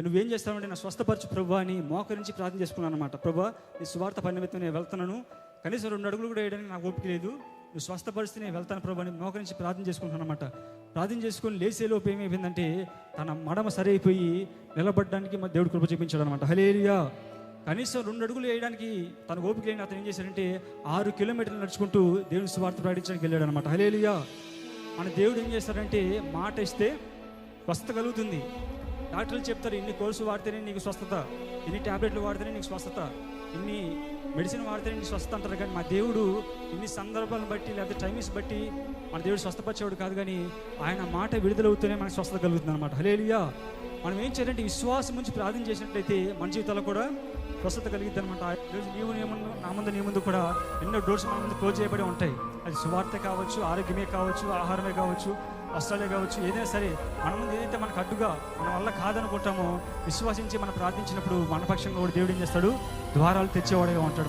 నువ్వేం చేస్తావంటే నా స్వస్థపరచు ప్రభా అని మోకరించి ప్రార్థన చేసుకున్నాను అనమాట. ప్రభా నీ సువార్త పని నిమిత్తం నేను వెళ్తున్నాను, కనీసం 2 అడుగులు కూడా వేయడానికి నాకు ఓపిక లేదు, నువ్వు స్వస్థపరిస్తే నేను వెళ్తాను ప్రభా అని మోకరించి ప్రార్థన చేసుకుంటాను అనమాట. ప్రార్థన చేసుకొని లేసేలోపు ఏమైపోయిందంటే తన మడమ సరైపోయి నిలబడడానికి దేవుడు కృప చూపించాడు అనమాట. హల్లెలూయా. కనీసం 2 అడుగులు వేయడానికి తన ఓపిక లేని అతను ఏం చేశాడంటే 6 కిలోమీటర్లు నడుచుకుంటూ దేవుని సువార్త ప్రకటించడానికి వెళ్ళాడు అనమాట. హల్లెలూయా. మన దేవుడు ఏం చేస్తాడంటే మాట ఇస్తే స్వస్థత కలుగుతుంది. డాక్టర్లు చెప్తారు ఇన్ని కోర్సు వాడితేనే నీకు స్వస్థత, ఇన్ని ట్యాబ్లెట్లు వాడితేనే నీకు స్వస్థత, ఇన్ని మెడిసిన్ వాడితేనే నీకు స్వస్థత అంటారు. కానీ మా దేవుడు ఇన్ని సందర్భాలను బట్టి లేకపోతే టైమింగ్స్ బట్టి మన దేవుడు స్వస్థపరిచేవాడు కాదు, కానీ ఆయన మాట విడుదలవుతూనే మనకు స్వస్థత కలుగుతుంది అనమాట. హల్లెలూయా. మనం ఏం చేయాలంటే విశ్వాసం నుంచి ప్రార్థన చేసినట్లయితే మన జీవితాల్లో కూడా స్వస్థత కలిగిద్ది అనమాట. నీవు నా ముందు నీ ముందు కూడా ఎన్నో డోర్స్ మన ముందు క్లోజ్ చేయబడి ఉంటాయి. అది సువార్త కావచ్చు, ఆరోగ్యమే కావచ్చు, ఆహారమే కావచ్చు, వస్త్రాలే కావచ్చు, ఏదైనా సరే మన ముందు ఏదైతే మనకు అడ్డుగా మన వల్ల కాదనుకుంటామో విశ్వాసించి మనం ప్రార్థించినప్పుడు మన పక్షంగా కూడా దేవుడు ఏం చేస్తాడు, ద్వారాలు తెచ్చేవాడుగా ఉంటాడు.